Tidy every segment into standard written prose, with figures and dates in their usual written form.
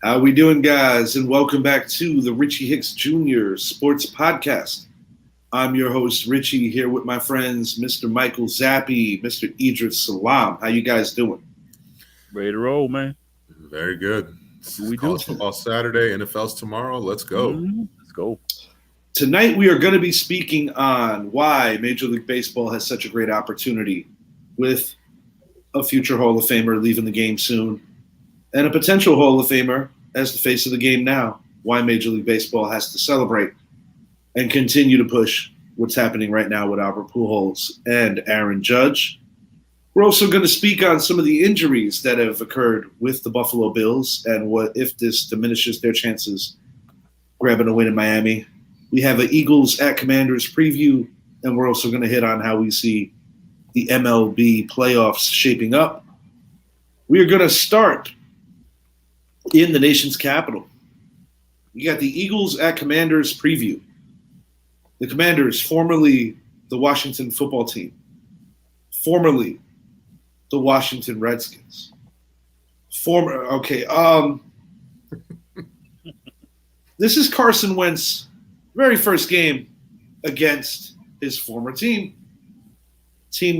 How we doing, guys? And welcome back to the Richie Hicks Jr. Sports Podcast. I'm your host, Richie, here with my friends, Mr. Michael Zappy, Mr. Idris I. How you guys doing? Ready to roll, man. Very good. What we do? College football Saturday, NFL's tomorrow. Let's go. Let's go. Tonight, we are going to be speaking on why Major League Baseball has such a great opportunity with a future Hall of Famer leaving the game soon and a potential Hall of Famer as the face of the game now. Why Major League Baseball has to celebrate and continue to push what's happening right now with Albert Pujols and Aaron Judge. We're also going to speak on some of the injuries that have occurred with the Buffalo Bills and what if this diminishes their chances grabbing a win in Miami. We have an Eagles at Commanders preview, and we're also going to hit on how we see the MLB playoffs shaping up. We are going to start in the nation's capital. We got the Eagles at Commanders preview. The Commanders, formerly the Washington football team, formerly the Washington Redskins. This is Carson Wentz's very first game against his former team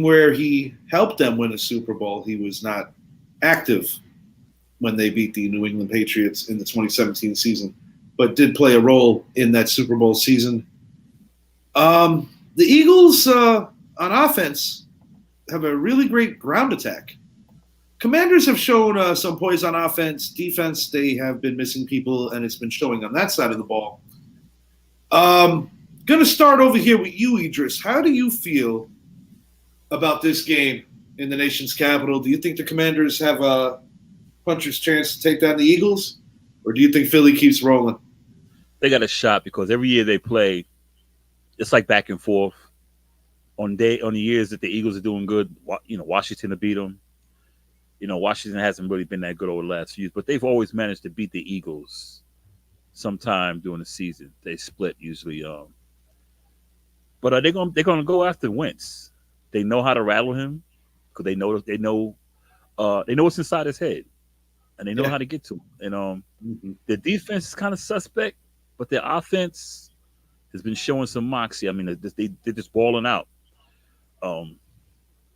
where he helped them win a Super Bowl. He was not active when they beat the New England Patriots in the 2017 season, but did play a role in that Super Bowl season. The Eagles on offense have a really great ground attack. Commanders have shown some poise on offense. Defense, they have been missing people, and it's been showing on that side of the ball. Going to start over here with you, Idris. How do you feel about this game in the nation's capital? Do you think the Commanders have a puncher's chance to take down the Eagles, or do you think Philly keeps rolling? They got a shot because every year they play, it's like back and forth. On the years that the Eagles are doing good, Washington to beat them. Washington hasn't really been that good over the last few years, but they've always managed to beat the Eagles sometime during the season. They split usually. But they're gonna go after Wentz. They know how to rattle him because they know what's inside his head, and they know how to get to him. And the defense is kind of suspect, but their offense has been showing some moxie. I mean, they're just balling out.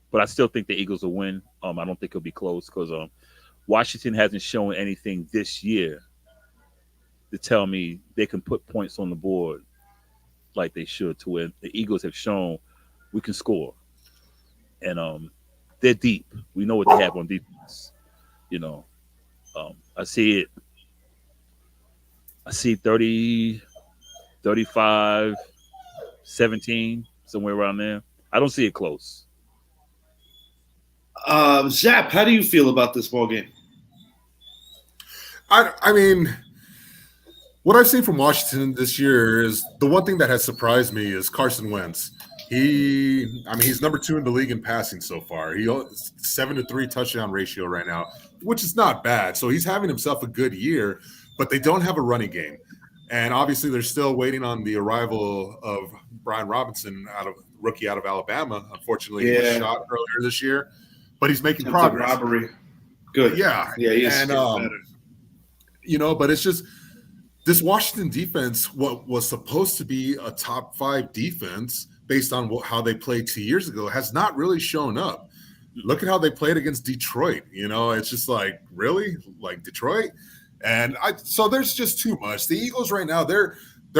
But I still think the Eagles will win. I don't think it'll be close because Washington hasn't shown anything this year to tell me they can put points on the board like they should, to win. The Eagles have shown we can score. And they're deep. We know what they have on defense. I see 30, 35, 17, somewhere around there. I don't see it close. Zap, how do you feel about this ball game? I mean, what I've seen from Washington this year is the one thing that has surprised me is Carson Wentz. He's number 2 in the league in passing so far. He 7-3 touchdown ratio right now, which is not bad. So he's having himself a good year, but they don't have a running game. And obviously they're still waiting on the arrival of Brian Robinson, rookie out of Alabama. Unfortunately, he was shot earlier this year, but he's making progress. Robbery. Good. Yeah. Yeah, he is better. But it's just this Washington defense, what was supposed to be a top 5 defense based on how they played 2 years ago, has not really shown up. Look at how they played against Detroit. It's just like, really? Like Detroit? So there's just too much. The Eagles right now, they're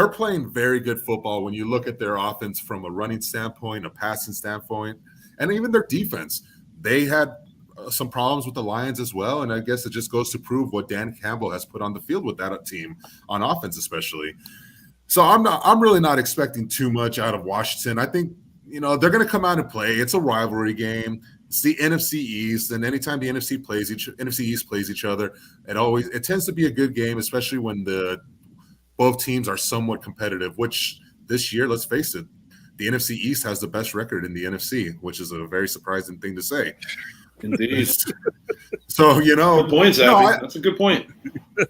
playing very good football when you look at their offense from a running standpoint, a passing standpoint, and even their defense. They had some problems with the Lions as well, and I guess it just goes to prove what Dan Campbell has put on the field with that team on offense, especially. So I'm really not expecting too much out of Washington. I think they're going to come out and play. It's a rivalry game. It's the NFC East, and anytime the NFC East plays each other, it tends to be a good game, especially when both teams are somewhat competitive. Which this year, let's face it, the NFC East has the best record in the NFC, which is a very surprising thing to say. Indeed. So good point, Zappy. That's a good point.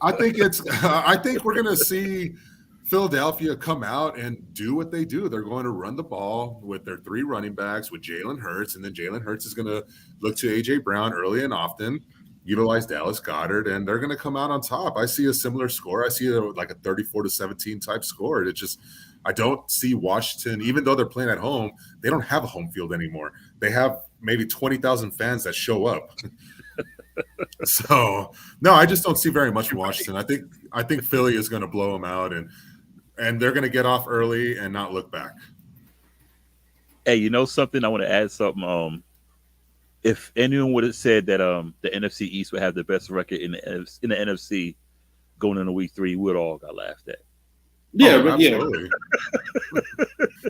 I think we're going to see Philadelphia come out and do what they do. They're going to run the ball with their 3 running backs with Jalen Hurts, and then Jalen Hurts is going to look to A.J. Brown early and often. utilize Dallas Goedert, and they're going to come out on top. I see a similar score. I see like a 34-17 type score. It just, I don't see Washington, even though they're playing at home, they don't have a home field anymore. They have maybe 20,000 fans that show up. So no, I just don't see very much from Washington. I think Philly is going to blow them out, and they're going to get off early and not look back. Hey, you know something? I want to add something. If anyone would have said that the NFC East would have the best record in the NFC going into week 3, we would all got laughed at. Yeah, but absolutely.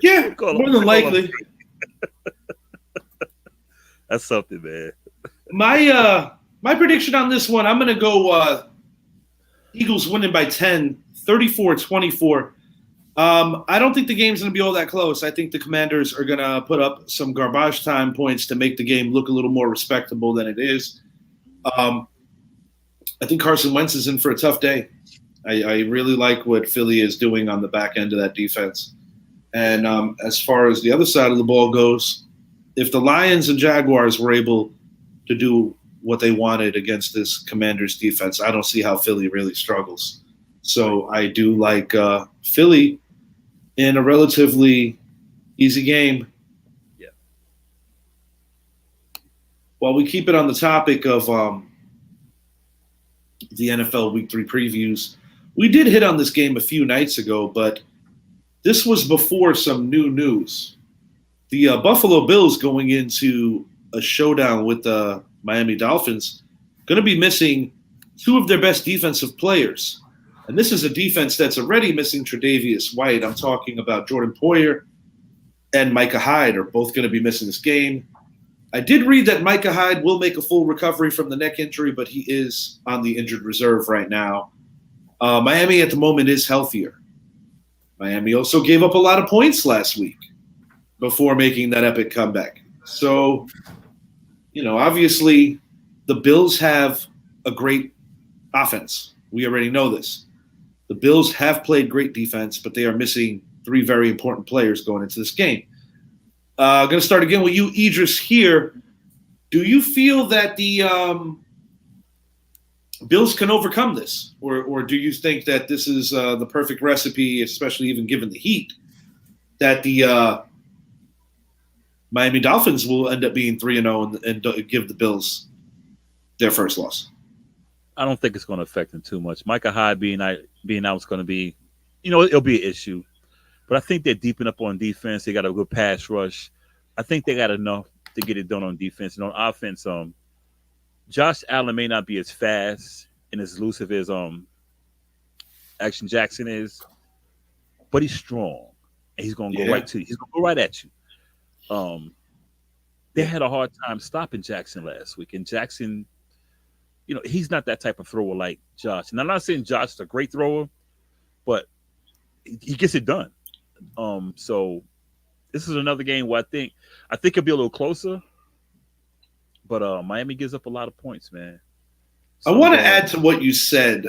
Yeah, more than likely. That's something, man. My prediction on this one, I'm going to go Eagles winning by 10, 34-24. I don't think the game's going to be all that close. I think the Commanders are going to put up some garbage time points to make the game look a little more respectable than it is. I think Carson Wentz is in for a tough day. I really like what Philly is doing on the back end of that defense. And as far as the other side of the ball goes, if the Lions and Jaguars were able to do what they wanted against this Commanders defense, I don't see how Philly really struggles. So I do like Philly in a relatively easy game. Yeah. While we keep it on the topic of the NFL Week 3 previews, we did hit on this game a few nights ago, but this was before some new news. The Buffalo Bills going into a showdown with the Miami Dolphins going to be missing 2 of their best defensive players. And this is a defense that's already missing Tre'Davious White. I'm talking about Jordan Poyer and Micah Hyde are both going to be missing this game. I did read that Micah Hyde will make a full recovery from the neck injury, but he is on the injured reserve right now. Miami at the moment is healthier. Miami also gave up a lot of points last week before making that epic comeback. So, obviously the Bills have a great offense. We already know this. The Bills have played great defense, but they are missing 3 very important players going into this game. I'm going to start again with you, Idris, here. Do you feel that the Bills can overcome this? Or do you think that this is the perfect recipe, especially even given the heat, that the Miami Dolphins will end up being 3-0 and give the Bills their first loss? I don't think it's going to affect him too much. Micah Hyde being out is going to be, it'll be an issue. But I think they're deep enough on defense. They got a good pass rush. I think they got enough to get it done on defense. And on offense, Josh Allen may not be as fast and as elusive as Action Jackson is, but he's strong. And he's going to go right to you. He's going to go right at you. They had a hard time stopping Jackson last week. And Jackson, he's not that type of thrower like Josh. And I'm not saying Josh is a great thrower, but he gets it done. So this is another game where I think it'll be a little closer, but Miami gives up a lot of points, man. So, I want to add to what you said.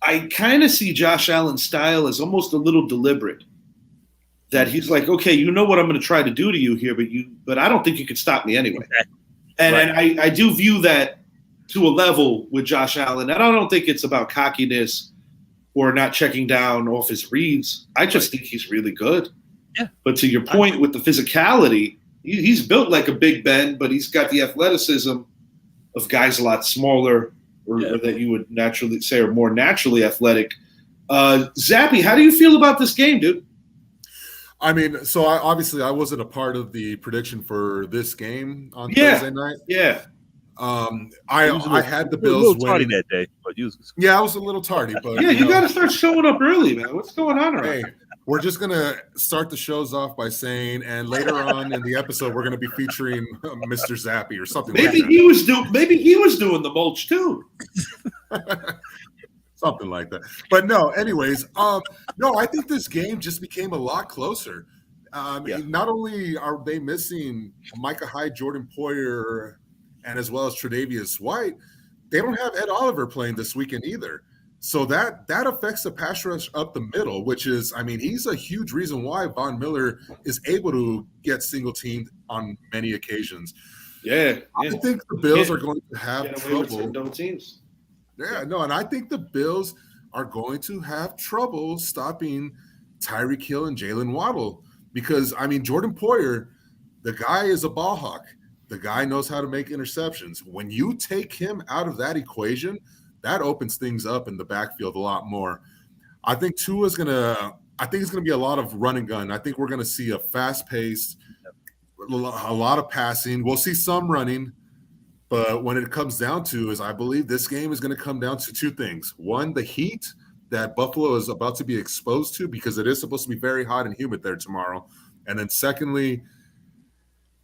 I kind of see Josh Allen's style as almost a little deliberate. That he's like, okay, you know what I'm going to try to do to you here, but I don't think you can stop me anyway. Exactly. And I do view that to a level with Josh Allen, and I don't think it's about cockiness or not checking down off his reads. I just think he's really good. Yeah. But to your point with the physicality, he's built like a Big Ben, but he's got the athleticism of guys a lot smaller or that you would naturally say are more naturally athletic. Zappy, how do you feel about this game, dude? I mean, so I wasn't a part of the prediction for this game on Thursday night. Yeah. I had the Bills a little tardy that day, but I was a little tardy, but you got to start showing up early, man. What's going on around? Hey, we're just gonna start the shows off by saying, and later on in the episode, we're gonna be featuring Mr. Zappy or something. Maybe like he was doing the mulch too. Something like that. But no, anyways, no, I think this game just became a lot closer. Not only are they missing Micah Hyde, Jordan Poyer, and as well as Tre'Davious White, they don't have Ed Oliver playing this weekend either. So that affects the pass rush up the middle, which is, I mean, he's a huge reason why Von Miller is able to get single teamed on many occasions. Yeah. I think the Bills are going to have Get away with certain trouble. double teams. Yeah, no, and I think the Bills are going to have trouble stopping Tyreek Hill and Jalen Waddle because, I mean, Jordan Poyer, the guy is a ball hawk. The guy knows how to make interceptions. When you take him out of that equation, that opens things up in the backfield a lot more. I think it's going to be a lot of run and gun. I think we're going to see a fast-paced, a lot of passing. We'll see some running. But when it comes down to is I believe this game is going to come down to two things. One, the heat that Buffalo is about to be exposed to because it is supposed to be very hot and humid there tomorrow. And then secondly,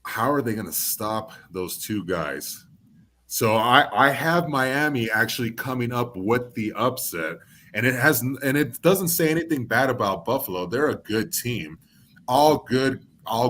how are they going to stop those two guys? So I have Miami actually coming up with the upset. And it doesn't say anything bad about Buffalo. They're a good team. All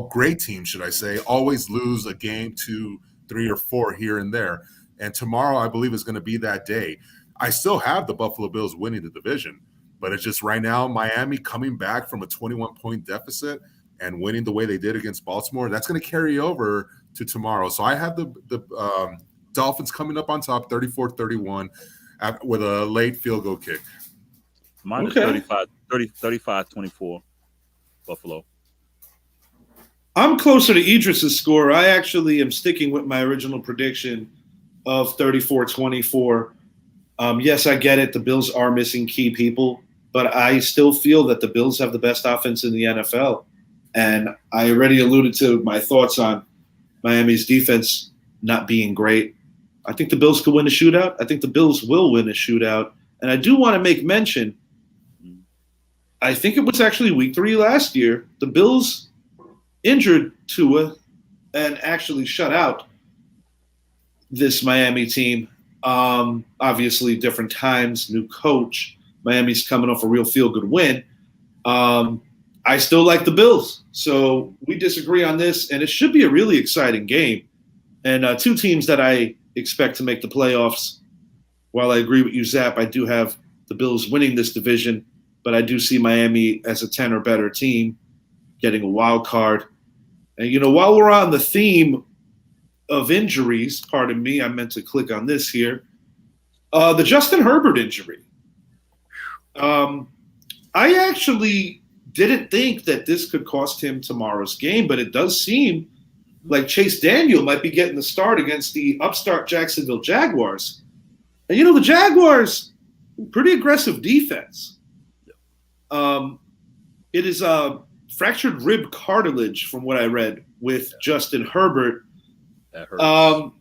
great teams, should I say, always lose a game to 3 or 4 here and there. And tomorrow, I believe, is going to be that day. I still have the Buffalo Bills winning the division, but it's just right now Miami coming back from a 21-point deficit and winning the way they did against Baltimore. That's going to carry over to tomorrow. So I have the Dolphins coming up on top 34-31 with a late field goal kick. Mine is 35-24 Buffalo. I'm closer to Idris's score. I actually am sticking with my original prediction of 34-24. Yes, I get it. The Bills are missing key people, but I still feel that the Bills have the best offense in the NFL. And I already alluded to my thoughts on Miami's defense not being great. I think the Bills could win a shootout. I think the Bills will win a shootout. And I do want to make mention, I think it was actually week 3 last year, the Bills injured Tua and actually shut out this Miami team. Obviously, different times, new coach. Miami's coming off a real feel-good win. I still like the Bills. So we disagree on this, and it should be a really exciting game. And two teams that I expect to make the playoffs. While I agree with you, Zap, I do have the Bills winning this division, but I do see Miami as a 10 or better team getting a wild card. And, while we're on the theme of injuries, pardon me, I meant to click on this here, the Justin Herbert injury. I actually didn't think that this could cost him tomorrow's game, but it does seem like Chase Daniel might be getting the start against the upstart Jacksonville Jaguars. And, the Jaguars, pretty aggressive defense. It is fractured rib cartilage from what I read with Justin Herbert. That hurts.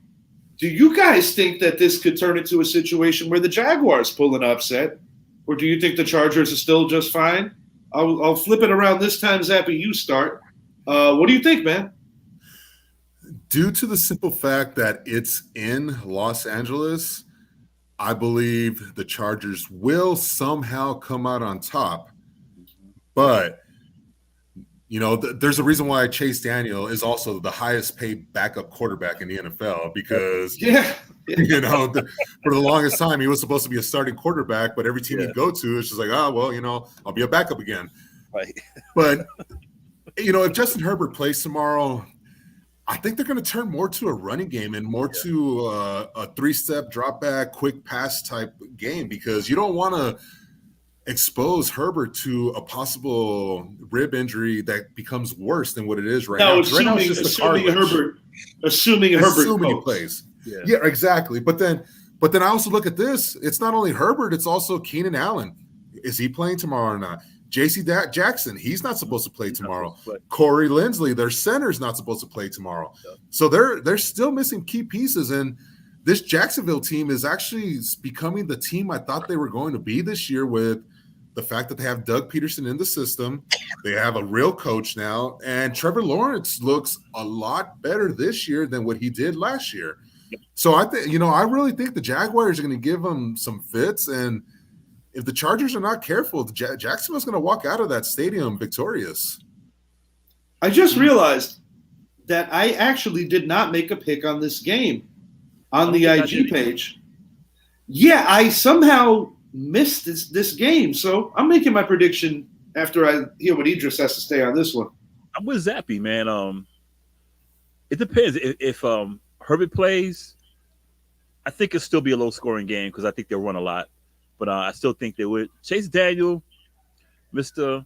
Do you guys think that this could turn into a situation where the Jaguars pull an upset? Or do you think the Chargers are still just fine? I'll flip it around this time, Zappy, you start. What do you think, man? Due to the simple fact that it's in Los Angeles, I believe the Chargers will somehow come out on top. But, there's a reason why Chase Daniel is also the highest paid backup quarterback in the NFL because, for the longest time, he was supposed to be a starting quarterback, but every team he'd go to, it's just like, I'll be a backup again. Right. But, if Justin Herbert plays tomorrow, I think they're going to turn more to a running game and more to a 3-step drop back, quick pass type game because you don't want to expose Herbert to a possible rib injury that becomes worse than what it is right now. Assuming Herbert he plays. Yeah, exactly. But then I also look at this. It's not only Herbert, it's also Keenan Allen. Is he playing tomorrow or not? J.C. Jackson, he's not supposed to play tomorrow. Corey Linsley, their center's not supposed to play tomorrow. Yeah. So they're still missing key pieces. And this Jacksonville team is actually becoming the team I thought they were going to be this year with the fact that they have Doug Peterson in the system. They have a real coach now. And Trevor Lawrence looks a lot better this year than what he did last year. Yeah. So I think, I really think the Jaguars are going to give them some fits. And if the Chargers are not careful, Jacksonville's going to walk out of that stadium victorious. I just realized that I actually did not make a pick on this game on the IG page. Yeah, I somehow missed this game. So I'm making my prediction after I hear what Idris has to say on this one. I'm with Zappy, man. It depends. If Herbert plays, I think it'll still be a low scoring game because I think they'll run a lot. But I still think they would. Chase Daniel, Mr.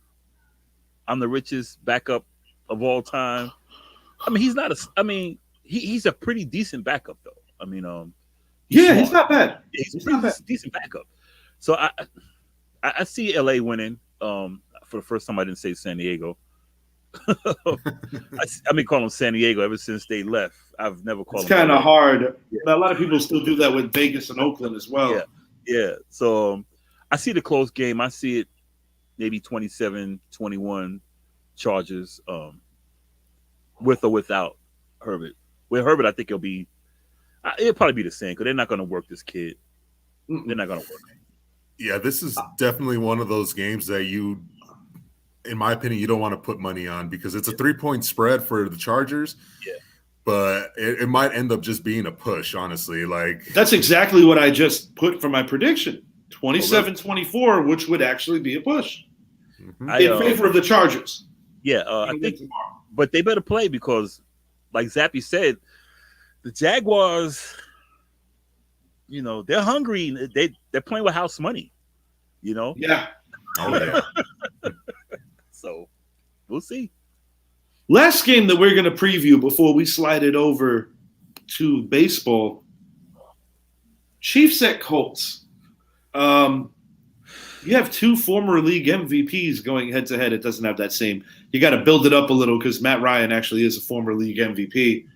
I'm the richest backup of all time. I mean, he's not a. I mean, he's a pretty decent backup though. I mean, he's not bad. He's a pretty decent backup. So I see LA winning. For the first time, I didn't say San Diego. I mean, call them San Diego ever since they left. I've never called it's them. It's kind of hard. Yeah. A lot of people still do that with Vegas and Oakland as well. Yeah. So I see the close game. I see it maybe 27-21 Chargers with or without Herbert. With Herbert, I think it'll probably be the same because they're not going to work this kid. They're not going to work him. Yeah, this is definitely one of those games that you, in my opinion, you don't want to put money on because it's a 3-point spread for the Chargers. Yeah. But it might end up just being a push, honestly. Like that's exactly what I just put for my prediction. 27-24, which would actually be a push in favor of the Chargers. Yeah, I think tomorrow. But they better play because, like Zappy said, the Jaguars, they're hungry. They're playing with house money, Yeah. Oh, yeah. So we'll see. Last game that we're going to preview before we slide it over to baseball, Chiefs at Colts. You have two former league MVPs going head-to-head. It doesn't have that same – you got to build it up a little because Matt Ryan actually is a former league MVP.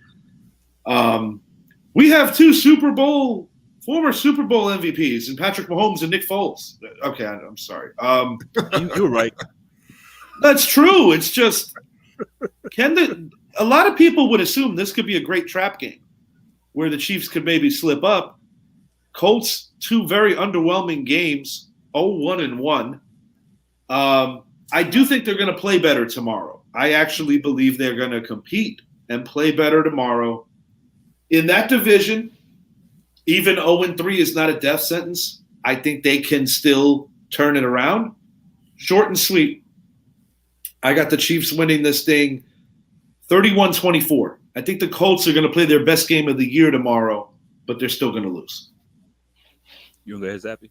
We have two former Super Bowl MVPs in Patrick Mahomes and Nick Foles. Okay, I'm sorry. You're right. That's true. It's just a lot of people would assume this could be a great trap game where the Chiefs could maybe slip up. Colts, two very underwhelming games, 0-1-1. I do think they're going to play better tomorrow. I actually believe they're going to compete and play better tomorrow. In that division, even 0-3 is not a death sentence. I think they can still turn it around. Short and sweet. I got the Chiefs winning this thing 31-24. I think the Colts are going to play their best game of the year tomorrow, but they're still going to lose. You want to go ahead, Zappy?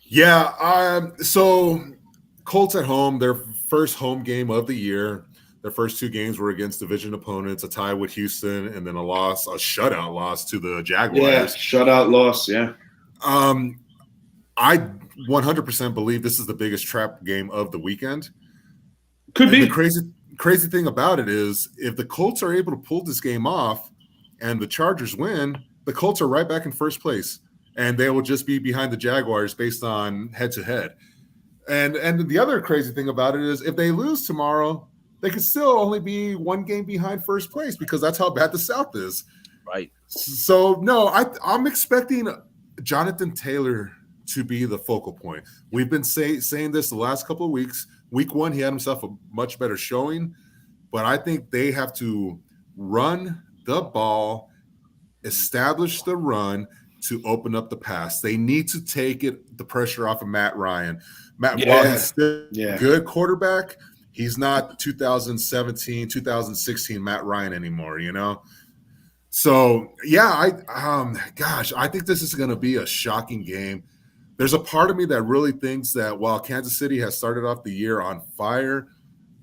Yeah. So Colts at home, their first home game of the year. Their first two games were against division opponents, a tie with Houston, and then a shutout loss to the Jaguars. Yeah, shutout loss, yeah. I 100% believe this is the biggest trap game of the weekend. Could be. The crazy thing about it is if the Colts are able to pull this game off and the Chargers win, the Colts are right back in first place, and they will just be behind the Jaguars based on head-to-head. And the other crazy thing about it is if they lose tomorrow, they could still only be one game behind first place because that's how bad the South is. Right. So, no, I'm expecting Jonathan Taylor to be the focal point. We've been saying this the last couple of weeks. Week 1, he had himself a much better showing, but I think they have to run the ball, establish the run to open up the pass. They need to take the pressure off of Matt Ryan. While he's still a good quarterback, he's not 2017, 2016 Matt Ryan anymore, So, yeah, I think this is going to be a shocking game. There's a part of me that really thinks that while Kansas City has started off the year on fire,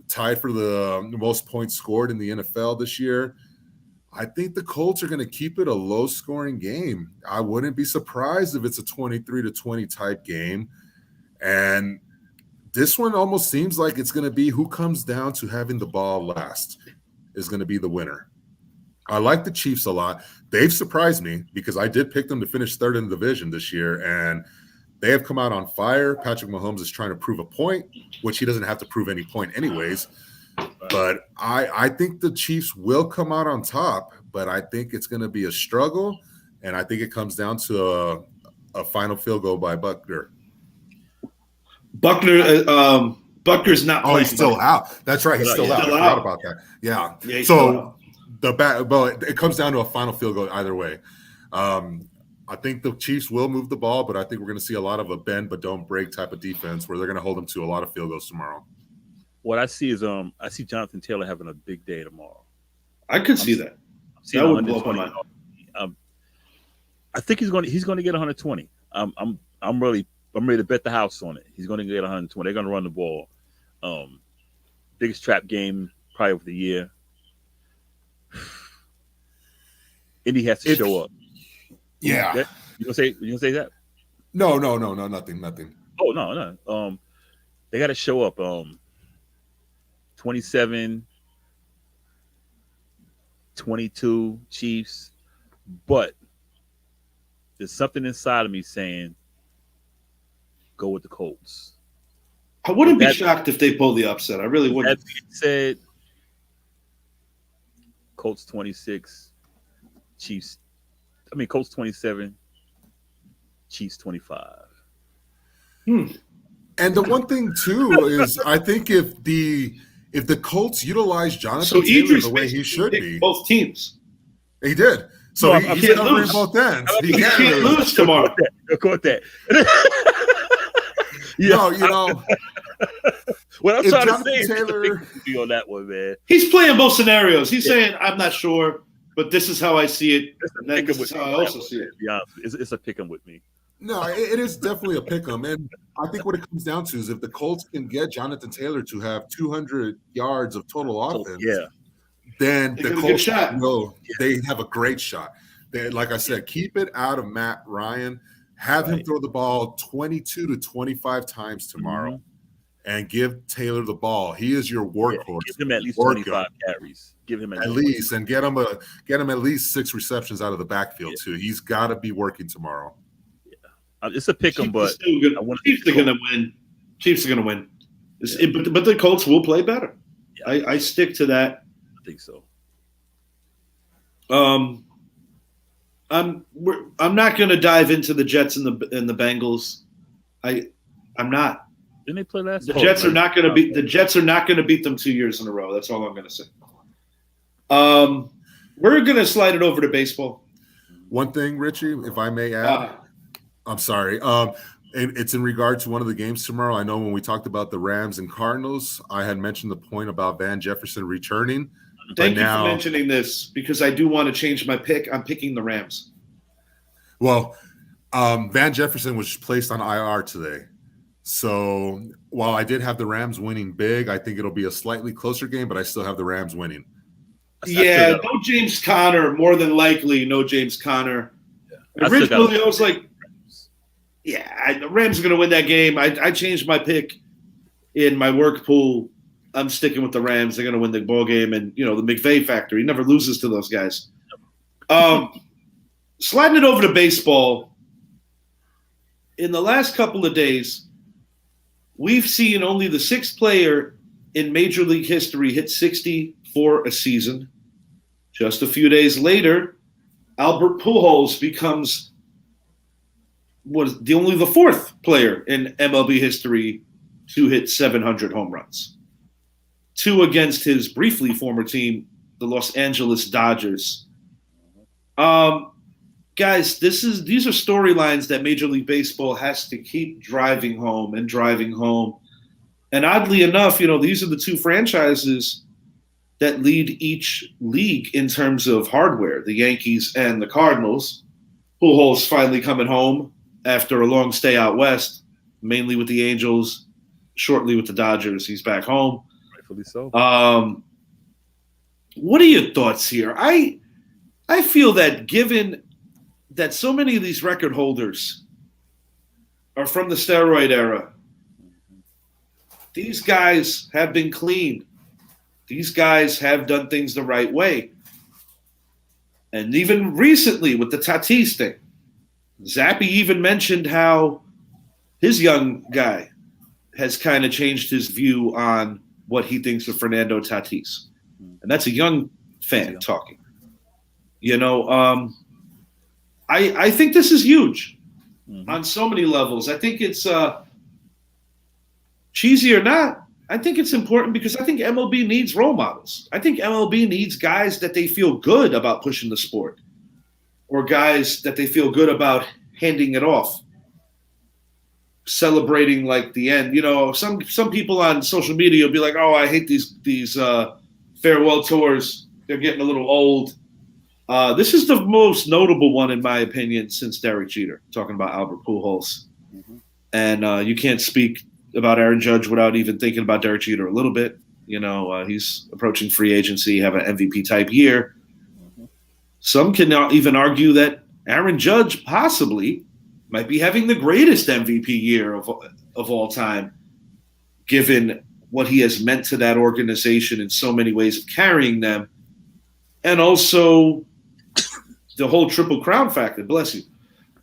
tied for the most points scored in the NFL this year, I think the Colts are going to keep it a low-scoring game. I wouldn't be surprised if it's a 23-20 type game. And this one almost seems like it's going to be who comes down to having the ball last is going to be the winner. I like the Chiefs a lot. They've surprised me because I did pick them to finish third in the division this year, and they have come out on fire. Patrick Mahomes is trying to prove a point, which he doesn't have to prove any point anyways. But I think the Chiefs will come out on top, but I think it's going to be a struggle, and I think it comes down to a final field goal by Buckner. Buckner's not playing. Oh, he's still out. That's right. He's still out. I forgot about that. Yeah. So it comes down to a final field goal either way. I think the Chiefs will move the ball, but I think we're going to see a lot of a bend but don't break type of defense where they're going to hold them to a lot of field goals tomorrow. What I see is I see Jonathan Taylor having a big day tomorrow. I could see that. Seeing That would blow my 120. mind. I think he's going to get 120. I'm ready to bet the house on it. He's going to get 120. They're going to run the ball. Biggest trap game probably of the year. Indy has to show up. Yeah. You gonna say that? No, nothing. Oh no. They got to show up. 27, 22 Chiefs, but there's something inside of me saying, go with the Colts. I wouldn't be shocked if they pull the upset. I really wouldn't. That being said, Colts 26, Colts 27, Chiefs 25. And the one thing too is, I think if the Colts utilize Jonathan Taylor Idris the way he should be, both teams. He did. So No, he's covering both ends. He can't lose tomorrow. Go with that. No, what I'm if trying Jonathan to say Taylor, is on that one, man. He's playing both scenarios. He's saying, I'm not sure, but this is how I see it. And then Pick 'em this with is me how I on that also one, see man, it. to be honest. It's a pick 'em with me. no, it is definitely a pick 'em. And I think what it comes down to is if the Colts can get Jonathan Taylor to have 200 yards of total offense, then They the got a good Colts shot. they have a great shot. Like I said, keep it out of Matt Ryan. Have him throw the ball 22 to 25 times tomorrow. Mm-hmm. And give Taylor the ball. He is your workhorse. Give him at least 25 carries. Give him at least, and get him at least 6 receptions out of the backfield too. He's got to be working tomorrow. Yeah, it's a pick 'em, but Chiefs are going to win. Chiefs are going to win. But the Colts will play better. Yeah. I stick to that. I think so. I'm not going to dive into the Jets and the Bengals. I'm not. Didn't they play last? The Jets are not going to beat. The Jets are not going to beat them 2 years in a row. That's all I'm going to say. We're going to slide it over to baseball. One thing, Richie, if I may add, I'm sorry. And it's in regard to one of the games tomorrow. I know when we talked about the Rams and Cardinals, I had mentioned the point about Van Jefferson returning. Thank you for mentioning this because I do want to change my pick. I'm picking the Rams. Well, Van Jefferson was placed on IR today. So while I did have the Rams winning big, I think it'll be a slightly closer game, but I still have the Rams winning. Yeah, no James Conner, more than likely, no James Conner. Yeah. Originally, I was like, the Rams are going to win that game. I changed my pick in my work pool. I'm sticking with the Rams. They're going to win the ball game, and the McVay factor. He never loses to those guys. Sliding it over to baseball. In the last couple of days, we've seen only the 6th player in Major League history hit 60 for a season. Just a few days later, Albert Pujols becomes only the 4th player in MLB history to hit 700 home runs. 2 against his briefly former team, the Los Angeles Dodgers. Guys, these are storylines that Major League Baseball has to keep driving home. And oddly enough, these are the 2 franchises that lead each league in terms of hardware, the Yankees and the Cardinals. Pujols finally coming home after a long stay out west, mainly with the Angels, shortly with the Dodgers. He's back home. Rightfully so. What are your thoughts here? I feel that given that so many of these record holders are from the steroid era, these guys have been clean. These guys have done things the right way. And even recently with the Tatis thing, Zappy even mentioned how his young guy has kind of changed his view on what he thinks of Fernando Tatis. And that's a young fan talking. I think this is huge on so many levels. I think it's cheesy or not. I think it's important because I think MLB needs role models. I think MLB needs guys that they feel good about pushing the sport, or guys that they feel good about handing it off, celebrating like the end. Some people on social media will be like, "Oh, I hate these farewell tours. They're getting a little old." This is the most notable one, in my opinion, since Derek Jeter, talking about Albert Pujols. Mm-hmm. And you can't speak about Aaron Judge without even thinking about Derek Jeter a little bit. He's approaching free agency, have an MVP type year. Mm-hmm. Some can now even argue that Aaron Judge possibly might be having the greatest MVP year of all time, given what he has meant to that organization in so many ways of carrying them, and also the whole Triple Crown factor. Bless you.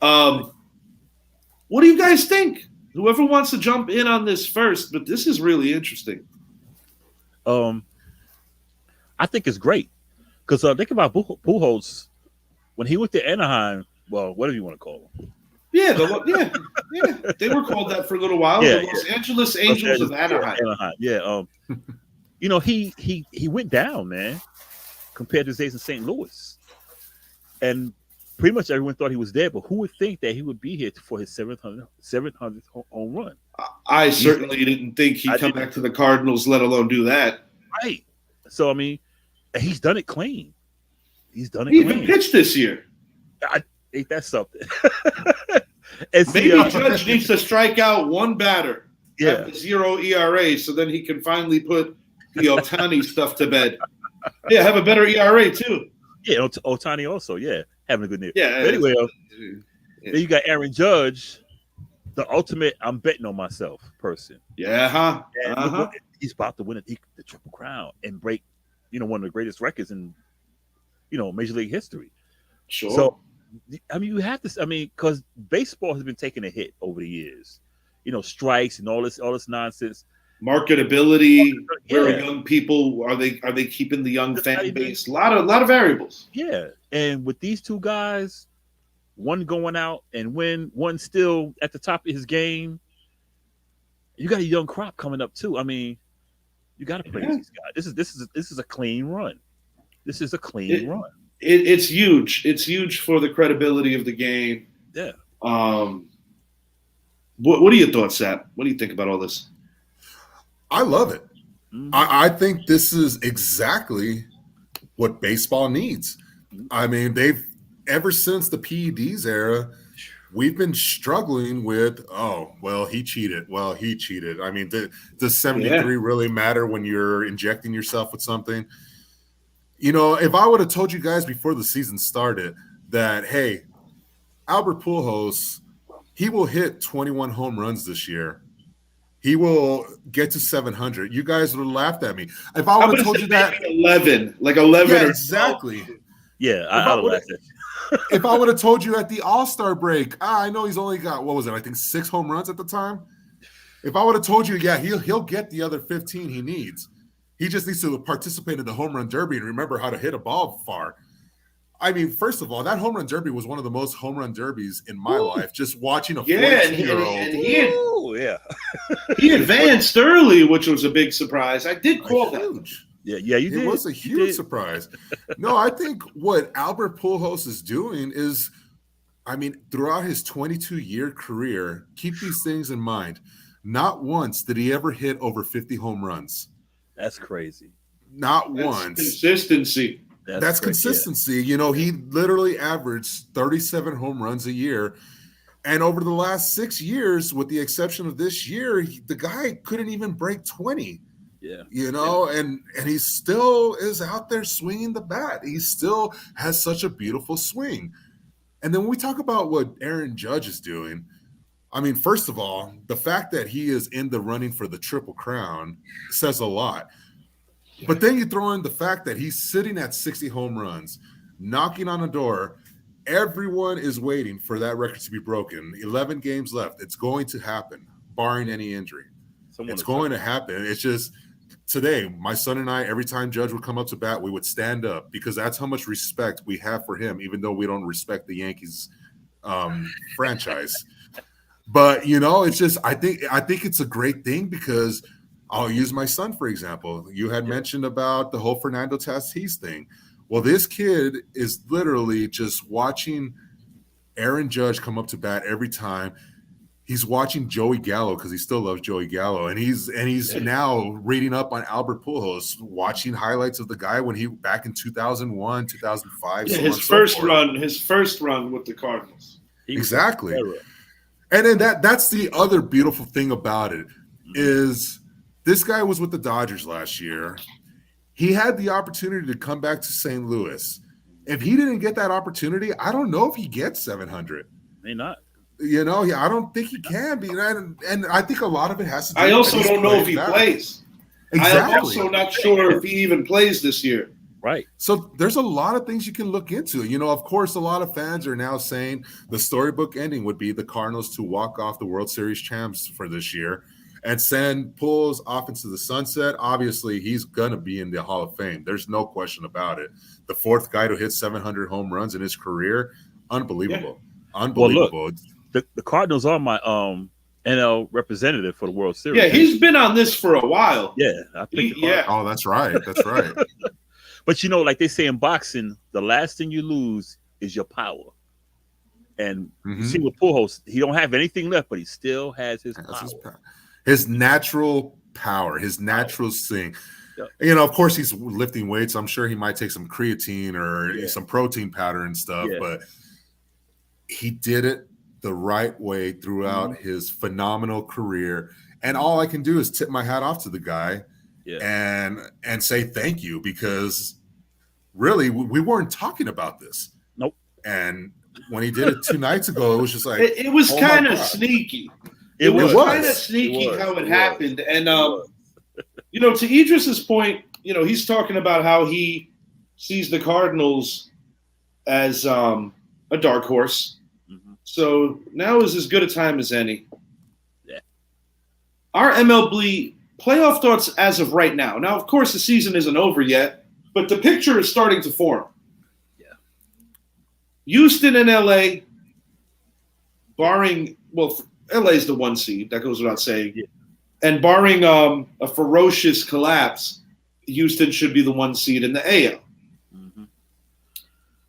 What do you guys think? Whoever wants to jump in on this first, but this is really interesting. I think it's great because think about Pujols when he went to Anaheim. Well, whatever you want to call him. Yeah, they were called that for a little while. Yeah, the Los Angeles Angels of Anaheim. Yeah. He went down, man, compared to his days in St. Louis, and pretty much everyone thought he was dead. But who would think that he would be here for his 700th home run? I certainly didn't think he'd come back to the Cardinals, let alone do that. Right. So I mean, he's done it clean. He even pitched this year. Ain't that something? Maybe Judge needs to strike out one batter. Yeah. Have 0 ERA, so then he can finally put the Ohtani stuff to bed. Yeah, have a better ERA too. Yeah, Ohtani also. Yeah, having a good year. Yeah. But anyway, then you got Aaron Judge, the ultimate I'm betting on myself person. Yeah. And he's about to win the Triple Crown and break, one of the greatest records in, Major League history. Sure. So, I mean, you have to. I mean, because baseball has been taking a hit over the years. Strikes and all this nonsense. Marketability. Where are young people? Are they keeping the young fan base? A lot of variables. Yeah, and with these two guys, one going out and one still at the top of his game, you got a young crop coming up too. I mean, you got to praise these guys. This is a clean run. This is a clean run. It's huge. It's huge for the credibility of the game. Yeah. What are your thoughts, Zap? What do you think about all this? I love it. Mm-hmm. I think this is exactly what baseball needs. I mean, ever since the PEDs era, we've been struggling with, he cheated. Well, he cheated. I mean, does 73 really matter when you're injecting yourself with something? If I would have told you guys before the season started that, hey, Albert Pujols, he will hit 21 home runs this year. He will get to 700. You guys would have laughed at me. If I would have told you that 11, like 11. Yeah, exactly. Yeah, I would have laughed at you. If I would have told you at the All-Star break, I know he's only got, what was it? I think 6 home runs at the time. If I would have told you, he'll get the other 15 he needs. He just needs to participate in the home run derby and remember how to hit a ball far. I mean, first of all, that home run derby was one of the most home run derbies in my life. Just watching a 42-year-old. He advanced early, which was a big surprise. I did call that. Huge. Yeah, you did. It was a huge surprise. No, I think what Albert Pujols is doing is, I mean, throughout his 22-year career, keep these things in mind. Not once did he ever hit over 50 home runs. That's crazy. Not once. Consistency. That's consistency. Yeah. He literally averaged 37 home runs a year. And over the last 6 years, with the exception of this year, the guy couldn't even break 20. Yeah. And he still is out there swinging the bat. He still has such a beautiful swing. And then when we talk about what Aaron Judge is doing, I mean, first of all, the fact that he is in the running for the Triple Crown says a lot. But then you throw in the fact that he's sitting at 60 home runs, knocking on the door. Everyone is waiting for that record to be broken. 11 games left. It's going to happen, barring any injury. It's going to happen. It's just today, my son and I, every time Judge would come up to bat, we would stand up because that's how much respect we have for him, even though we don't respect the Yankees franchise. But, it's just I think it's a great thing because I'll use my son, for example. You had mentioned about the whole Fernando Tatis thing. Well, this kid is literally just watching Aaron Judge come up to bat every time. he's watching Joey Gallo because he still loves Joey Gallo, and he's now reading up on Albert Pujols, watching highlights of the guy when he back in 2001, 2005. Yeah, so his first run with the Cardinals. Exactly. And then that's the other beautiful thing about it is this guy was with the Dodgers last year. He had the opportunity to come back to St. Louis. If he didn't get that opportunity, I don't know if he gets 700. May not. You know, I don't think he can be. And I think a lot of it has to do I with also don't know if he plays. Exactly. I'm also not sure if he even plays this year. Right. So there's a lot of things you can look into. You know, of course, a lot of fans are now saying the storybook ending would be the Cardinals to walk off the World Series champs for this year and send Pujols off into the sunset. Obviously, he's going to be in the Hall of Fame. There's no question about it. The fourth guy to hit 700 home runs in his career. Unbelievable. Yeah. Unbelievable. Well, look, the Cardinals are my NL representative for the World Series. Yeah, he's been on this for a while. Yeah. I think Oh, that's right. That's right. But, you know, like they say in boxing, the last thing you lose is your power. And you see with Pujols, he don't have anything left, but he still has his power. His natural power, his natural swing. Yep. You know, of course, he's lifting weights. I'm sure he might take some creatine or some protein powder and stuff, but he did it the right way throughout his phenomenal career. And all I can do is tip my hat off to the guy and say thank you, because really we weren't talking about this. Nope. And when he did it 2 nights ago, it was just like it was kind of sneaky. It was kind of sneaky how it happened. And you know, to Idris's point, you know, he's talking about how he sees the Cardinals as a dark horse. So now is as good a time as any. Yeah. Our MLB playoff thoughts as of right now. Now, of course, the season isn't over yet, but the picture is starting to form. Yeah. Houston and LA, barring, well, LA is the 1 seed. That goes without saying. Yeah. And barring a ferocious collapse, Houston should be the 1 seed in the AL.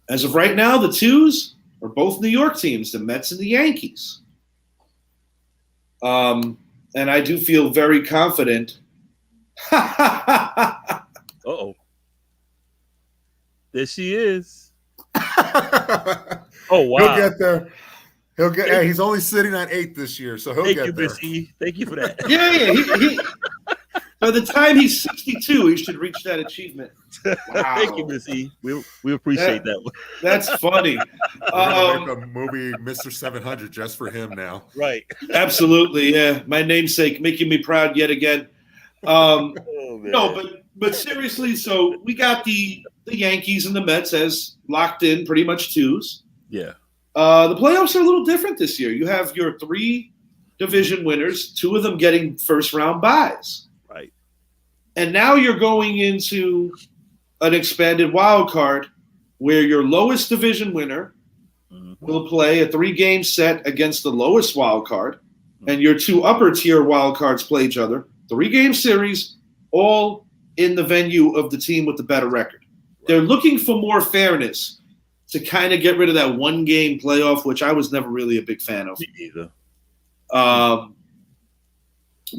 As of right now, the 2s are both New York teams, the Mets and the Yankees. And I do feel very confident. Uh-oh. There she is. Oh, wow. He'll get there. Hey, he's only sitting at 8 this year, so he'll get there. Thank you, Miss E. Thank you for that. Yeah. By the time he's 62, he should reach that achievement. Wow. Thank you, Miss E. We appreciate that one. That's funny. We're gonna make a movie, Mr. 700, just for him now. Right. Absolutely, yeah. My namesake, making me proud yet again. No, but seriously, so we got the Yankees and the Mets as locked in, pretty much 2s. Yeah. The playoffs are a little different this year. You have your 3 division winners, 2 of them getting first-round byes. Right. And now you're going into an expanded wild card where your lowest division winner will play a 3-game set against the lowest wild card, and your 2 upper-tier wild cards play each other. 3-game series, all in the venue of the team with the better record. Right. They're looking for more fairness to kind of get rid of that 1-game playoff, which I was never really a big fan of. Me either.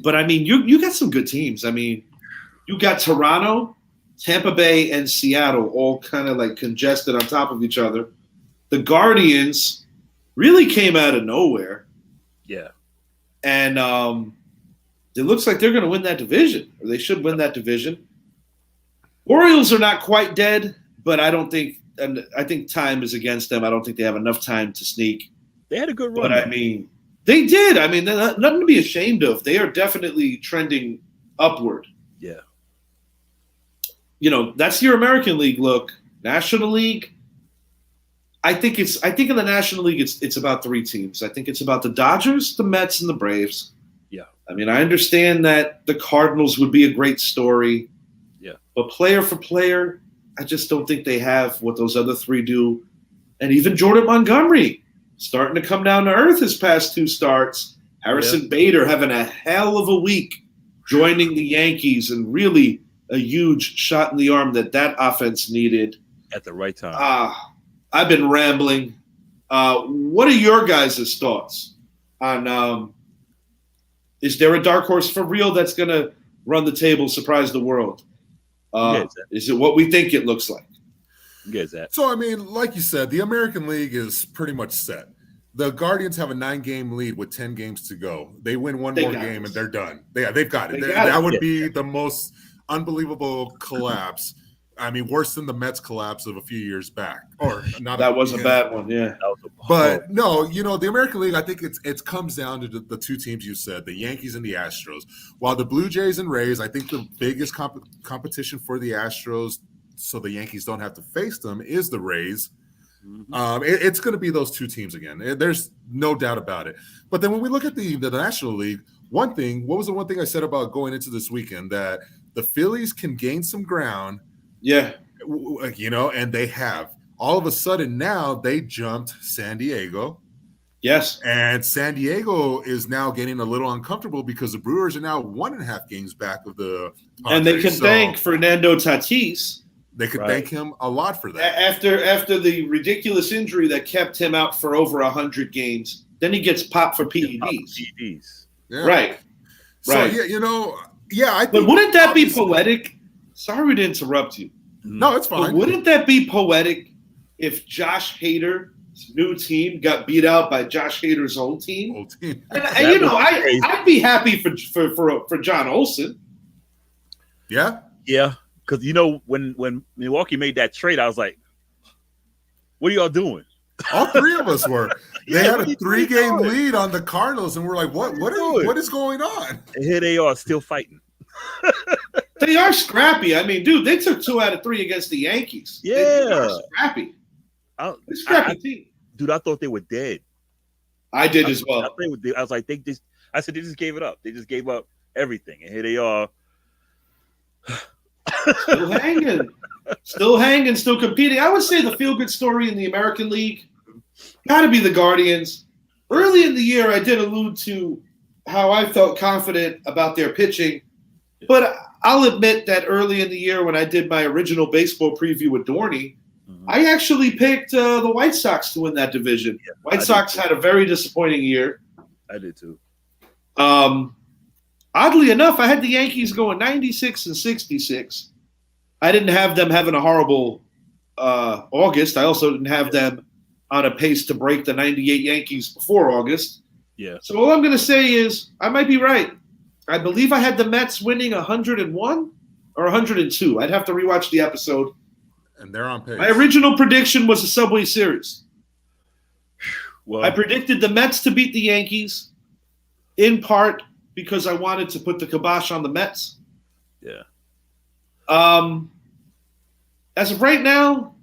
But, I mean, you got some good teams. I mean, you got Toronto, Tampa Bay, and Seattle all kind of like congested on top of each other. The Guardians really came out of nowhere. Yeah. And it looks like they're going to win that division, or they should win that division. Orioles are not quite dead, but I think time is against them. I don't think they have enough time to sneak. They had a good run. But, I mean, they did. I mean, nothing to be ashamed of. They are definitely trending upward. Yeah. You know, that's your American League look. National League, I think in the National League it's about 3 teams. I think it's about the Dodgers, the Mets, and the Braves. Yeah. I mean, I understand that the Cardinals would be a great story. Yeah. But player for player, I just don't think they have what those other 3 do. And even Jordan Montgomery starting to come down to earth his past 2 starts. Harrison Bader having a hell of a week joining the Yankees, and really a huge shot in the arm that offense needed. At the right time. I've been rambling. What are your guys' thoughts? on is there a dark horse for real that's going to run the table, surprise the world? Is it what we think it looks like? So, I mean, like you said, the American League is pretty much set. The Guardians have a 9-game lead with 10 games to go. They win one more game and they're done. They've got it. That would be the most unbelievable collapse. I mean, worse than the Mets collapse of a few years back. Or not. That was a bad one, yeah. But no, the American League, I think it comes down to the two teams you said, the Yankees and the Astros. While the Blue Jays and Rays, I think the biggest competition for the Astros, so the Yankees don't have to face them, is the Rays. Mm-hmm. It's going to be those two teams again. There's no doubt about it. But then when we look at the National League, what was the one thing I said about going into this weekend? That the Phillies can gain some ground. Yeah. And they have. All of a sudden now they jumped San Diego. Yes. And San Diego is now getting a little uncomfortable because the Brewers are now 1.5 games back of the Padres. And they can thank Fernando Tatis. They could thank him a lot for that. After the ridiculous injury that kept him out for over 100 games, then he gets popped for PEDs. Yeah. Right. So, I think. But wouldn't that be poetic? Sorry to interrupt you. No, it's fine. But wouldn't that be poetic if Josh Hader's new team got beat out by Josh Hader's old team? And I'd be happy for John Olsen. Yeah. Yeah. Because, when Milwaukee made that trade, I was like, what are y'all doing? All three of us were. They had a 3-game lead on the Cardinals, and we're like, what is going on? And here they are still fighting. They are scrappy. I mean, dude, they took 2 out of 3 against the Yankees. Yeah. They are scrappy. Scrappy team. Dude, I thought they were dead. I did as well. I was like, they just gave it up. They just gave up everything. And here they are. Still hanging, still competing. I would say the feel-good story in the American League got to be the Guardians. Early in the year, I did allude to how I felt confident about their pitching, but I'll admit that early in the year when I did my original baseball preview with Dorney, I actually picked the White Sox to win that division. Yeah, White Sox had a very disappointing year. I did too. Oddly enough, I had the Yankees going 96 and 66. I didn't have them having a horrible August. I also didn't have them on a pace to break the 98 Yankees before August. Yeah. So all I'm going to say is I might be right. I believe I had the Mets winning 101 or 102. I'd have to rewatch the episode. And they're on pace. My original prediction was a Subway Series. Well, I predicted the Mets to beat the Yankees in part because I wanted to put the kibosh on the Mets. Yeah. As of right now,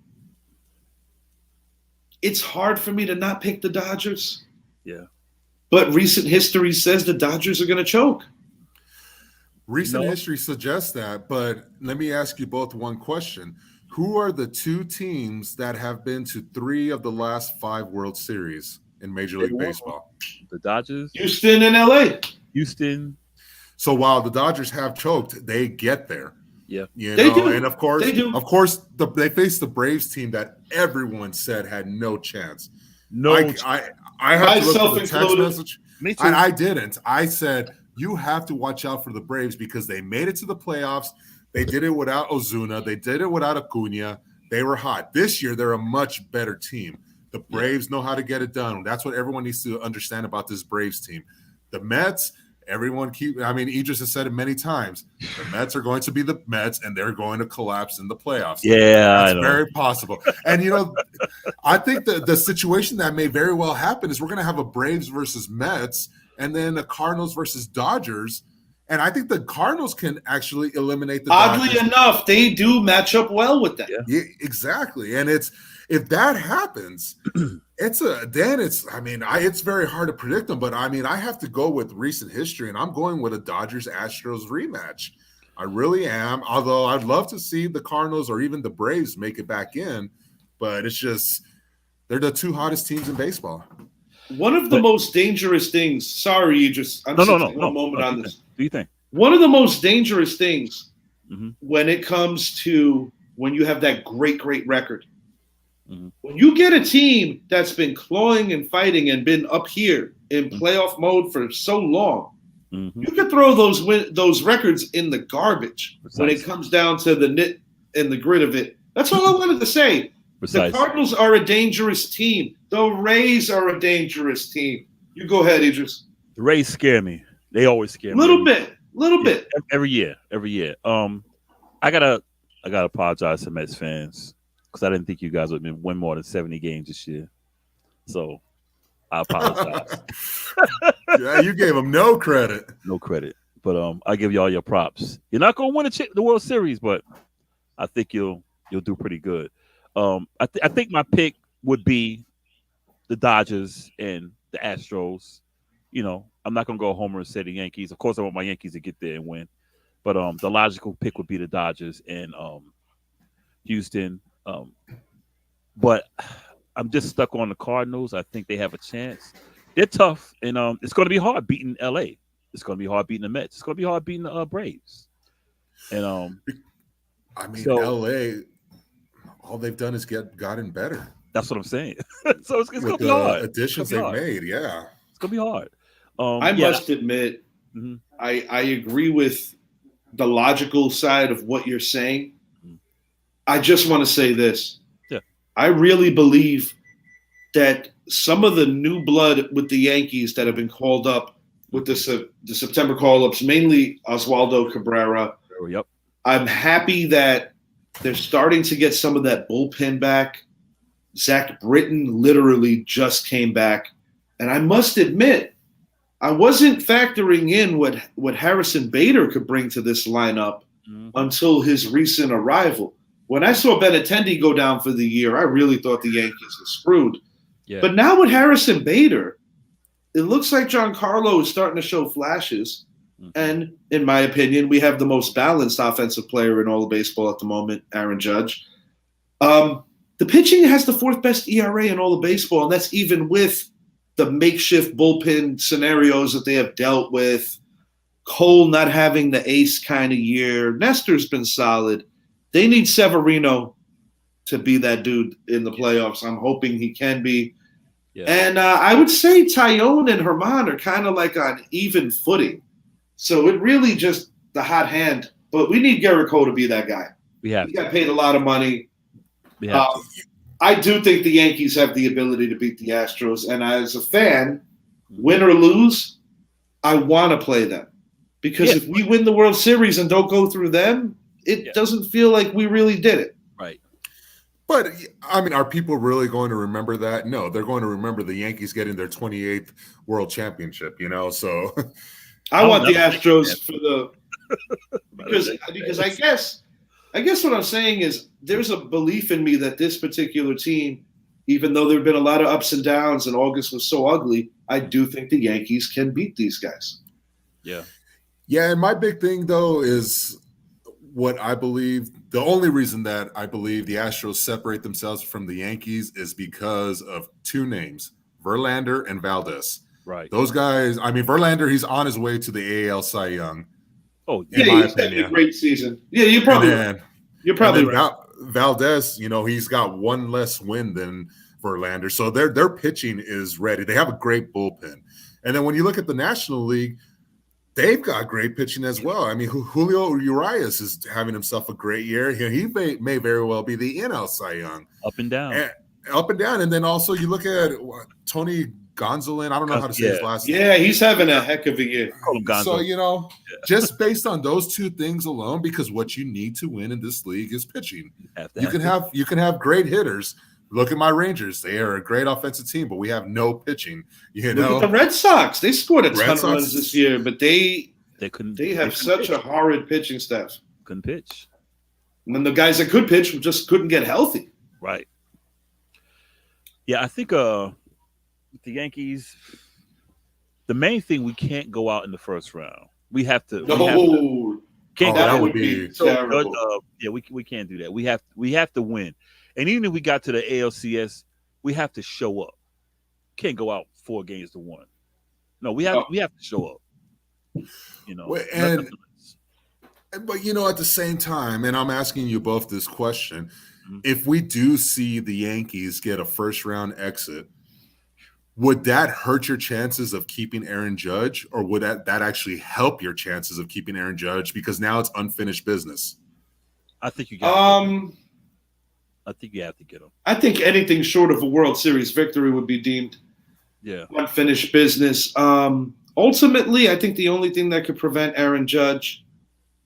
it's hard for me to not pick the Dodgers. Yeah. But recent history says the Dodgers are going to choke. Recent history suggests that, but let me ask you both one question. Who are the 2 teams that have been to 3 of the last 5 World Series in Major League Baseball? The Dodgers. Houston and LA. Houston. So while the Dodgers have choked, they get there. Yeah. They do. And of course, they faced the Braves team that everyone said had no chance. I have to look at the text message. Me too. And I didn't. I said, you have to watch out for the Braves because they made it to the playoffs. They did it without Ozuna. They did it without Acuna. They were hot. This year, they're a much better team. The Braves know how to get it done. That's what everyone needs to understand about this Braves team. The Mets, Idris has said it many times. The Mets are going to be the Mets, and they're going to collapse in the playoffs. Yeah, that's very possible. And, I think the situation that may very well happen is we're going to have a Braves versus Mets and then a Cardinals versus Dodgers. And I think the Cardinals can actually eliminate the Dodgers. Oddly enough, they do match up well with that. Yeah, exactly. And if that happens, it's very hard to predict them. But I have to go with recent history, and I'm going with a Dodgers-Astros rematch. I really am. Although I'd love to see the Cardinals or even the Braves make it back in, but it's just they're the 2 hottest teams in baseball. One of the most dangerous things. Sorry, Idris. I'm one moment on this. Do you think? One of the most dangerous things when it comes to when you have that great record, when you get a team that's been clawing and fighting and been up here in playoff mode for so long. Mm-hmm. You could throw those records in the garbage when it comes down to the nit and the grit of it. That's all I wanted to say. The Cardinals are a dangerous team. The Rays are a dangerous team. You go ahead, Idris. The Rays scare me. They always scare me. Little bit. Every year. I gotta apologize to Mets fans because I didn't think you guys would win more than 70 games this year. So I apologize. Yeah, you gave them no credit. No credit. But I give y'all your props. You're not gonna win the World Series, but I think you'll do pretty good. I think my pick would be the Dodgers and the Astros. You know, I'm not gonna go homer and say the Yankees. Of course, I want my Yankees to get there and win. But the logical pick would be the Dodgers and Houston. But I'm just stuck on the Cardinals. I think they have a chance. They're tough, and it's going to be hard beating LA. It's going to be hard beating the Mets. It's going to be hard beating the Braves. And LA, all they've done is gotten better. That's what I'm saying. So it's going to be hard. Additions they've made, yeah. It's going to be hard. I must admit, I agree with the logical side of what you're saying. I just want to say this. Yeah. I really believe that some of the new blood with the Yankees that have been called up with the September call-ups, mainly Oswaldo Cabrera. Yep. I'm happy that they're starting to get some of that bullpen back. Zach Britton literally just came back. And I must admit, I wasn't factoring in what Harrison Bader could bring to this lineup until his recent arrival. When I saw Benintendi go down for the year, I really thought the Yankees were screwed. Yeah. But now with Harrison Bader, it looks like Giancarlo is starting to show flashes. And in my opinion, we have the most balanced offensive player in all of baseball at the moment, Aaron Judge. The pitching has the fourth best ERA in all of baseball, and that's even with the makeshift bullpen scenarios that they have dealt with. Cole not having the ace kind of year. Nestor's been solid. They need Severino to be that dude in the playoffs. I'm hoping he can be. Yeah. And I would say Tyone and Herman are kind of like on even footing. So it really just the hot hand. But we need Garrett Cole to be that guy. He got paid a lot of money. I do think the Yankees have the ability to beat the Astros. And as a fan, win or lose, I want to play them. Because if we win the World Series and don't go through them, it doesn't feel like we really did it. Right. But, I mean, are people really going to remember that? No, they're going to remember the Yankees getting their 28th World Championship, you know, so. I want the Astros for the – because I guess what I'm saying is there's a belief in me that this particular team, even though there have been a lot of ups and downs and August was so ugly, I do think the Yankees can beat these guys. Yeah. Yeah, and my big thing, though, is what I believe – the only reason that I believe the Astros separate themselves from the Yankees is because of two names, Verlander and Valdez. Right. Those guys – I mean, Verlander, he's on his way to the AL Cy Young. Oh, yeah, he's having a great season. Yeah, you're probably right. Valdez, you know, he's got one less win than Verlander. So their pitching is ready. They have a great bullpen. And then when you look at the National League, they've got great pitching as well. I mean, Julio Urias is having himself a great year. He may very well be the NL Cy Young. Up and down. And then also you look at Tony Gonsolin. I don't know how to say his last name. Yeah, he's having a heck of a year. So, you know, just based on those two things alone, because what you need to win in this league is pitching. You can have great hitters. Look at my Rangers. They are a great offensive team, but we have no pitching. You know, look at the Red Sox. They scored a ton of runs this year, but they couldn't. They have such a horrid pitching staff. Couldn't pitch. And then the guys that could pitch just couldn't get healthy. Right. Yeah, I think the Yankees. The main thing, we can't go out in the first round. We have to. That would be terrible. We can't do that. We have to win. And even if we got to the ALCS, we have to show up. Can't go out 4-1. No, we have to show up. You know, but you know, at the same time, and I'm asking you both this question: if we do see the Yankees get a first-round exit, would that hurt your chances of keeping Aaron Judge, or would that actually help your chances of keeping Aaron Judge because now it's unfinished business? I think you got. I think you have to get him. I think anything short of a World Series victory would be deemed unfinished business. Ultimately, I think the only thing that could prevent Aaron Judge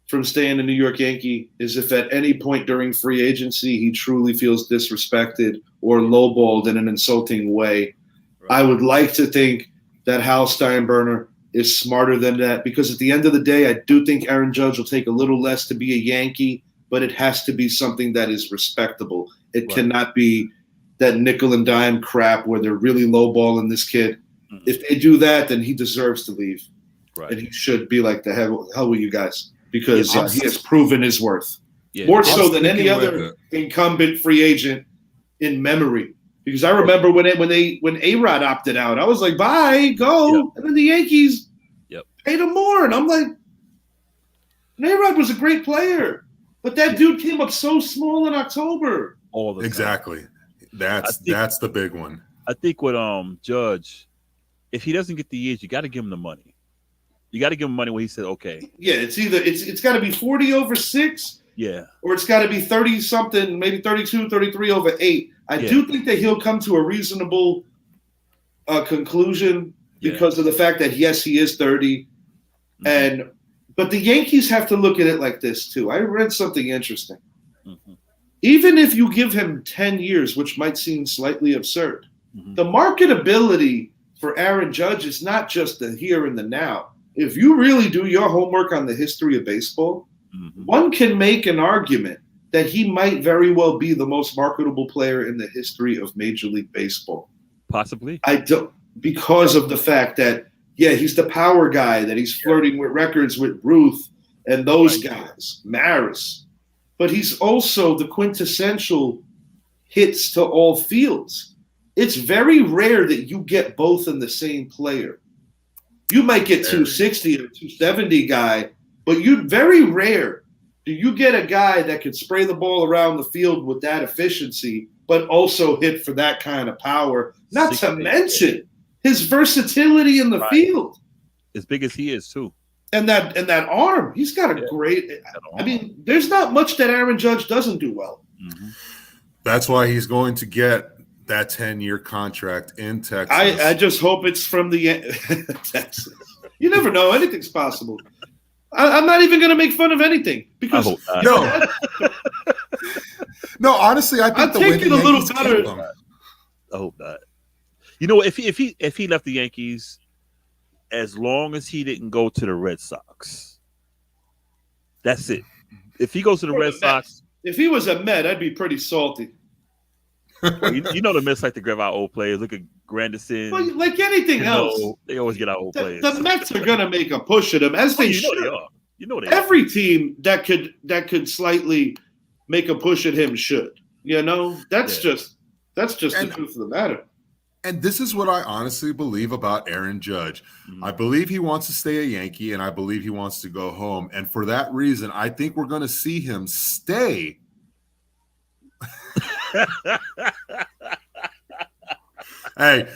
from staying a New York Yankee is if at any point during free agency he truly feels disrespected or lowballed in an insulting way. Right. I would like to think that Hal Steinbrenner is smarter than that, because at the end of the day, I do think Aaron Judge will take a little less to be a Yankee, but it has to be something that is respectable. It cannot be that nickel and dime crap where they're really lowballing this kid. Mm-hmm. If they do that, then he deserves to leave. Right. And he should be like, the hell with you guys, because he has proven his worth. Yeah. More so than any other incumbent free agent in memory. Because I remember when A-Rod opted out, I was like, bye, go. Yep. And then the Yankees paid him more. And I'm like, A-Rod was a great player. But that dude came up so small in October. All the time. Exactly. That's the big one. I think with Judge, if he doesn't get the years, you got to give him the money. You got to give him money when he said, okay. Yeah, it's either it's got to be 40 over 6. Yeah. Or it's got to be 30 something, maybe 32, 33 over 8. I do think that he'll come to a reasonable conclusion because of the fact that yes, he is 30, but the Yankees have to look at it like this too. I read something interesting. Mm-hmm. Even if you give him 10 years, which might seem slightly absurd, the marketability for Aaron Judge is not just the here and the now. If you really do your homework on the history of baseball, one can make an argument that he might very well be the most marketable player in the history of Major League Baseball. Possibly. Because of the fact that, he's the power guy, that he's flirting with records with Ruth and those guys, Maris. But he's also the quintessential hits to all fields. It's very rare that you get both in the same player. You might get 260 or 270 guy, but very rare do you get a guy that can spray the ball around the field with that efficiency, but also hit for that kind of power. Not to mention his versatility in the field. As big as he is, too. And that arm. He's got a great – I mean, there's not much that Aaron Judge doesn't do well. Mm-hmm. That's why he's going to get that 10-year contract in Texas. I just hope it's from the Texas. You never know. Anything's possible. I'm not even going to make fun of anything because no, honestly, I think I'll take it a little better. I hope not. You know, if he left the Yankees, as long as he didn't go to the Red Sox, that's it. If he goes to the Red Sox, if he was a Met, I'd be pretty salty. Well, you know the Mets like to grab out old players. Look at Granderson. Well, like anything else, they always get out old players. The Mets are going to make a push at him, as they should. They are. You know they Every team that could slightly make a push at him should. You know, that's just the truth of the matter. And this is what I honestly believe about Aaron Judge. Mm-hmm. I believe he wants to stay a Yankee, and I believe he wants to go home. And for that reason, I think we're going to see him stay. Hey,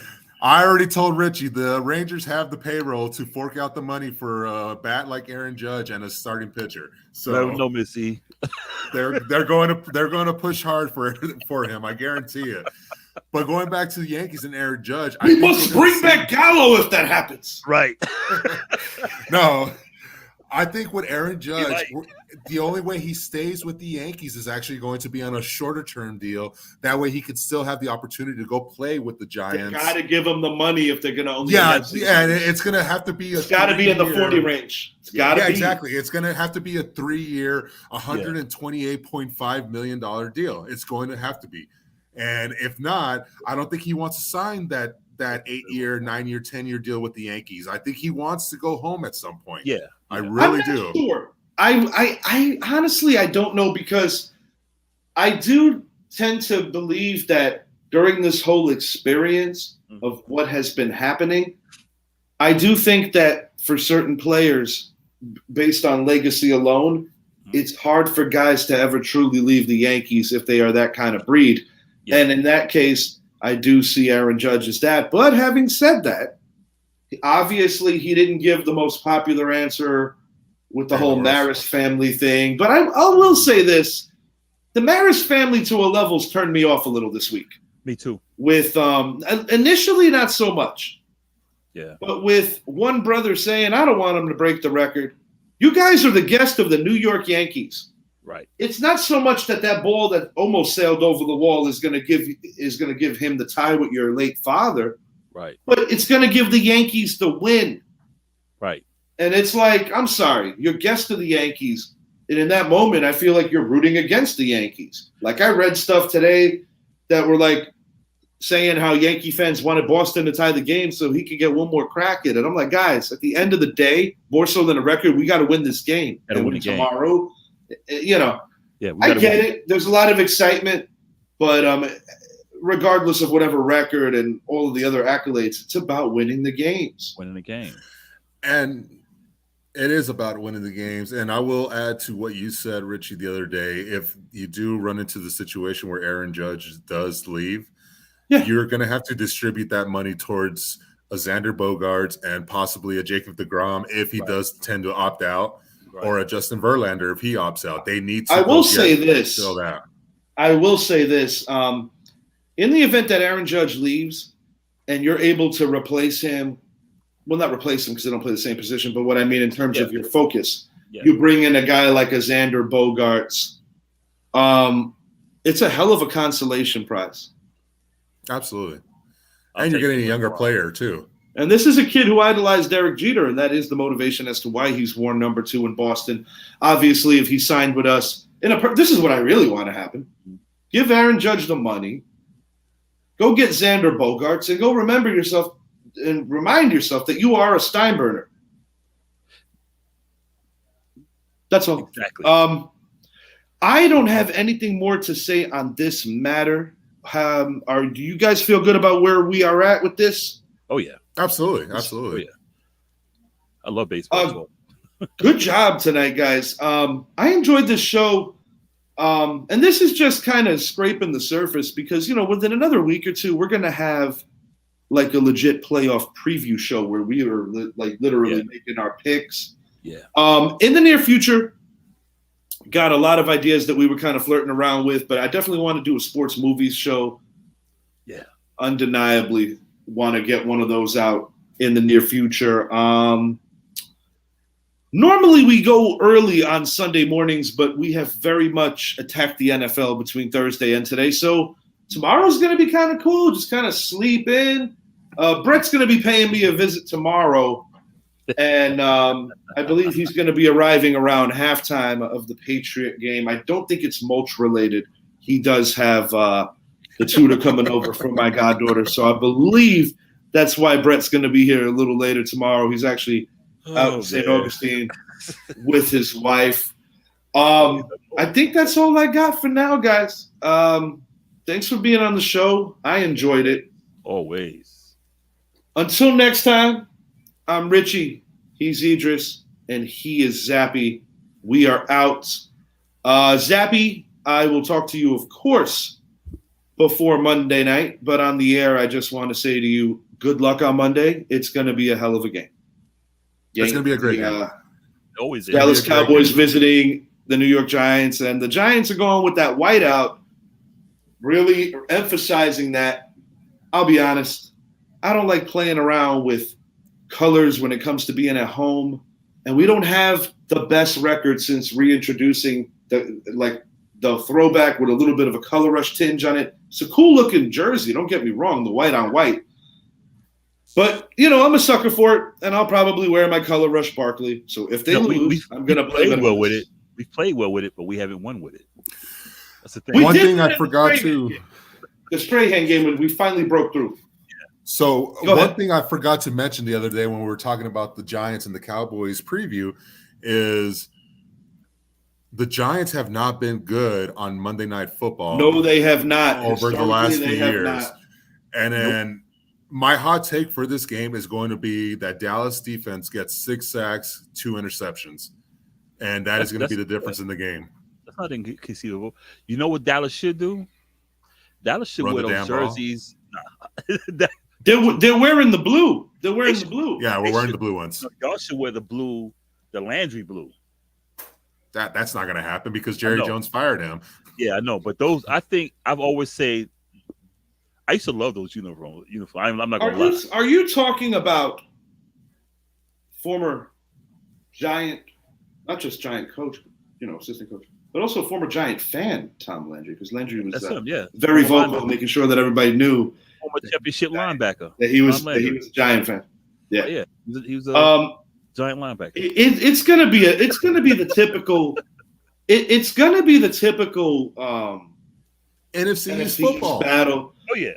I already told Richie the Rangers have the payroll to fork out the money for a bat like Aaron Judge and a starting pitcher. So no, Missy. they're going to push hard for him. I guarantee you. But going back to the Yankees and Aaron Judge, we must bring back Gallo if that happens. Right. No, I think with Aaron Judge, the only way he stays with the Yankees is actually going to be on a shorter term deal. That way he could still have the opportunity to go play with the Giants. Got to give him the money if they're going to only and it's going to have to be it's got to be in the 40 range. It's got to be. Exactly. It's going to have to be a 3-year, $128.5 million deal. It's going to have to be. And if not, I don't think he wants to sign that 8-year, 9-year, 10-year deal with the Yankees. I think he wants to go home at some point. Yeah. I really do. Sure. I honestly, I don't know, because I do tend to believe that during this whole experience of what has been happening, I do think that for certain players, based on legacy alone, it's hard for guys to ever truly leave the Yankees if they are that kind of breed. Yeah. And in that case, I do see Aaron Judge as that. But having said that, obviously he didn't give the most popular answer with the whole Maris family thing. But I will say this. The Maris family to a level's turned me off a little this week. Me too. With initially not so much. Yeah. But with one brother saying, I don't want him to break the record. You guys are the guest of the New York Yankees. Right. It's not so much that ball that almost sailed over the wall is going to give him the tie with your late father. Right. But it's going to give the Yankees the win. Right. And it's like, I'm sorry, you're guest of the Yankees. And in that moment, I feel like you're rooting against the Yankees. Like I read stuff today that were like saying how Yankee fans wanted Boston to tie the game so he could get one more crack at it. I'm like, guys, at the end of the day, more so than a record, we got to win this game. And tomorrow, yeah, I get it. There's a lot of excitement, but regardless of whatever record and all of the other accolades, it's about winning the games. Winning the game. And it is about winning the games. And I will add to what you said, Richie, the other day. If you do run into the situation where Aaron Judge does leave, you're going to have to distribute that money towards a Xander Bogaerts and possibly a Jacob deGrom if he does tend to opt out, or a Justin Verlander if he opts out. They need to. I will say this. In the event that Aaron Judge leaves and you're able to replace him, well, not replace him because they don't play the same position, but what I mean in terms of your focus, you bring in a guy like a Xander Bogaerts. It's a hell of a consolation prize. Absolutely. And you're getting a younger player too. And this is a kid who idolized Derek Jeter, and that is the motivation as to why he's worn number 2 in Boston. Obviously, if he signed with us, this is what I really want to happen. Give Aaron Judge the money. Go get Xander Bogaerts and go remind yourself that you are a Steinbrenner. That's all. Exactly. I don't have anything more to say on this matter. Do you guys feel good about where we are at with this? Oh yeah, absolutely. Oh, yeah. I love baseball. Good job tonight, guys. I enjoyed this show, and this is just kind of scraping the surface because within another week or two, we're gonna have like a legit playoff preview show where we are like literally making our picks. Yeah. In the near future. Got a lot of ideas that we were kind of flirting around with, but I definitely want to do a sports movies show. Yeah. Undeniably want to get one of those out in the near future. Normally we go early on Sunday mornings, but we have very much attacked the NFL between Thursday and today. So tomorrow's going to be kind of cool. Just kind of sleep in. Brett's going to be paying me a visit tomorrow. And I believe he's going to be arriving around halftime of the Patriot game. I don't think it's mulch related. He does have the tutor coming over from my goddaughter. So I believe that's why Brett's going to be here a little later tomorrow. He's actually out in St. Augustine with his wife. I think that's all I got for now, guys. Thanks for being on the show. I enjoyed it. Always. Until next time. I'm Richie, he's Idris, and he is Zappy. We are out. Zappy, I will talk to you, of course, before Monday night, but on the air, I just want to say to you, good luck on Monday. It's going to be a hell of a game. It's going to be a great game. Always Dallas Cowboys visiting the New York Giants, and the Giants are going with that whiteout, really emphasizing that. I'll be honest, I don't like playing around with colors when it comes to being at home, and we don't have the best record since reintroducing the throwback with a little bit of a color rush tinge on it. It's a cool looking jersey, don't get me wrong, the white on white, but I'm a sucker for it, and I'll probably wear my color rush Barkley. So if they lose, I'm gonna play well with it. We've played well with it, but we haven't won with it. That's the thing. One thing I forgot to the Strahan game when we finally broke through. So one thing I forgot to mention the other day when we were talking about the Giants and the Cowboys preview is the Giants have not been good on Monday Night Football. No, they have not. Over the last few years. And then my hot take for this game is going to be that Dallas defense gets 6 sacks, 2 interceptions. And that is going to be the difference in the game. That's not inconceivable. You know what Dallas should do? Dallas should wear those jerseys. They're wearing the blue. They're wearing the blue. Yeah, we're wearing the blue ones. Y'all should wear the blue, the Landry blue. That's not going to happen because Jerry Jones fired him. Yeah, I know. But those, I think I've always said, I used to love those uniforms. I'm not going to lie. Are you talking about former Giant, not just Giant coach, assistant coach, but also former Giant fan, Tom Landry, because Landry was very vocal, making sure that everybody knew. Former championship linebacker. That he was a Giant fan. Yeah, oh, yeah. He was a Giant linebacker. It's gonna be the typical. It's gonna be the typical NFC East football battle. Oh yeah.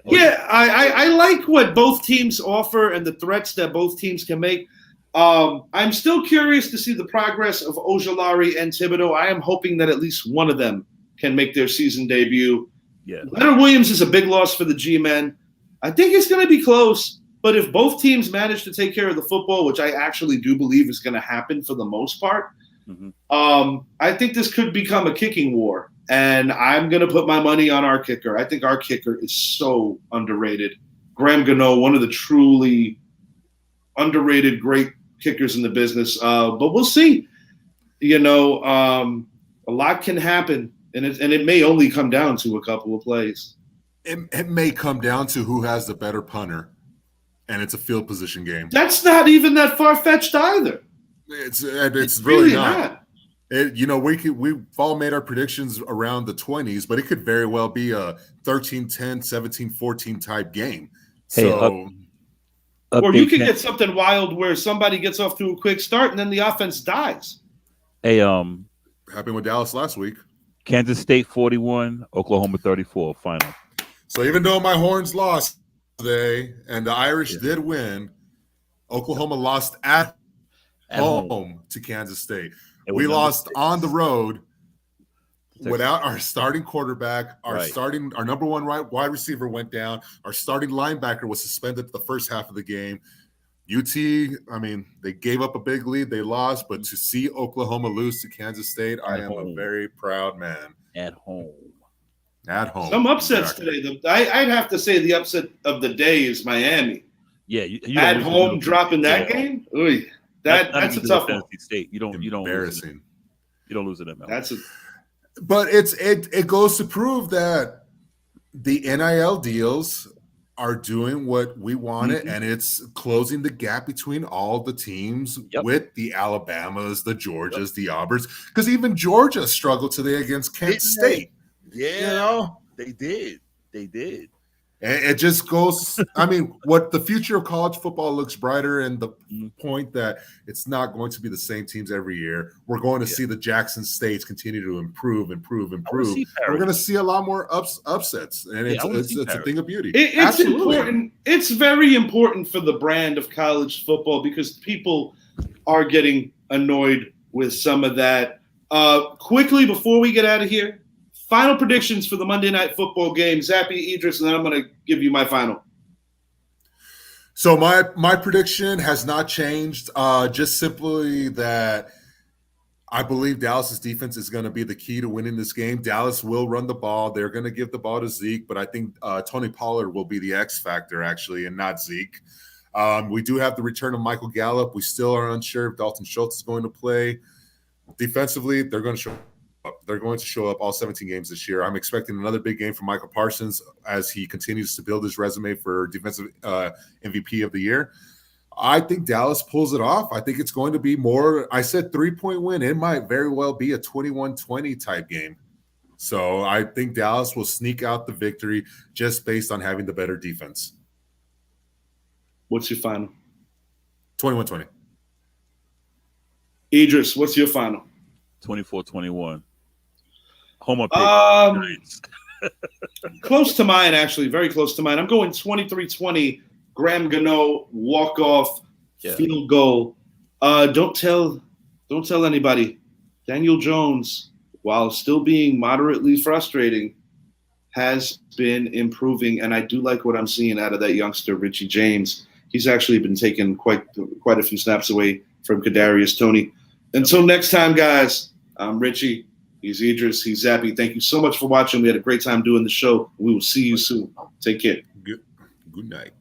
I like what both teams offer and the threats that both teams can make. I'm still curious to see the progress of Ojulari and Thibodeau. I am hoping that at least one of them can make their season debut. Yeah. Leonard Williams is a big loss for the G-men. I think it's going to be close, but if both teams manage to take care of the football, which I actually do believe is going to happen for the most part, I think this could become a kicking war. And I'm going to put my money on our kicker. I think our kicker is so underrated. Graham Gano, one of the truly underrated great kickers in the business. But we'll see. A lot can happen, and it may only come down to a couple of plays. It may come down to who has the better punter, and it's a field position game. That's not even that far-fetched either. It's really not. We've all made our predictions around the 20s, but it could very well be a 13-10, 17-14 type game. Or you could get something wild where somebody gets off to a quick start and then the offense dies. Hey, happened with Dallas last week. Kansas State 41, Oklahoma 34 final. So even though my Horns lost today and the Irish did win, Oklahoma lost at home to Kansas State. We lost on the road without our starting quarterback. Our number one wide receiver went down. Our starting linebacker was suspended the first half of the game. UT, they gave up a big lead. They lost, but to see Oklahoma lose to Kansas State, I am a very proud man. At home. Some upsets today. I'd have to say the upset of the day is Miami. Yeah, at home dropping that game. Oy, that's a tough one. State. You don't embarrassing. You don't lose it at Miami. But it goes to prove that the NIL deals are doing what we wanted, and it's closing the gap between all the teams with the Alabamas, the Georgias, the Auburns, because even Georgia struggled today against Kent State. Yeah, they did. And it just goes, what the future of college football looks brighter, and the point that it's not going to be the same teams every year. We're going to see the Jackson States continue to improve. We're going to see a lot more upsets, and it's a thing of beauty. It's important. It's very important for the brand of college football because people are getting annoyed with some of that. Quickly, before we get out of here, final predictions for the Monday Night Football game. Zappy, Idris, and then I'm going to give you my final. So my prediction has not changed. Just simply that I believe Dallas's defense is going to be the key to winning this game. Dallas will run the ball. They're going to give the ball to Zeke, but I think Tony Pollard will be the X factor, actually, and not Zeke. We do have the return of Michael Gallup. We still are unsure if Dalton Schultz is going to play. Defensively, they're going to show up. They're going to show up all 17 games this year. I'm expecting another big game from Michael Parsons as he continues to build his resume for defensive MVP of the year. I think Dallas pulls it off. I think it's going to be more, I said 3-point win. It might very well be a 21-20 type game. So I think Dallas will sneak out the victory just based on having the better defense. What's your final? 21-20. Idris, what's your final? 24-21. Home pick. Close to mine, actually. Very close to mine. I'm going 23-20. Graham Gano, walk-off, field goal. Don't tell anybody. Daniel Jones, while still being moderately frustrating, has been improving, and I do like what I'm seeing out of that youngster, Richie James. He's actually been taking quite a few snaps away from Kadarius Toney. Until next time, guys, I'm Richie. He's Idris. He's Zappy. Thank you so much for watching. We had a great time doing the show. We will see you soon. Take care. Good. Good night.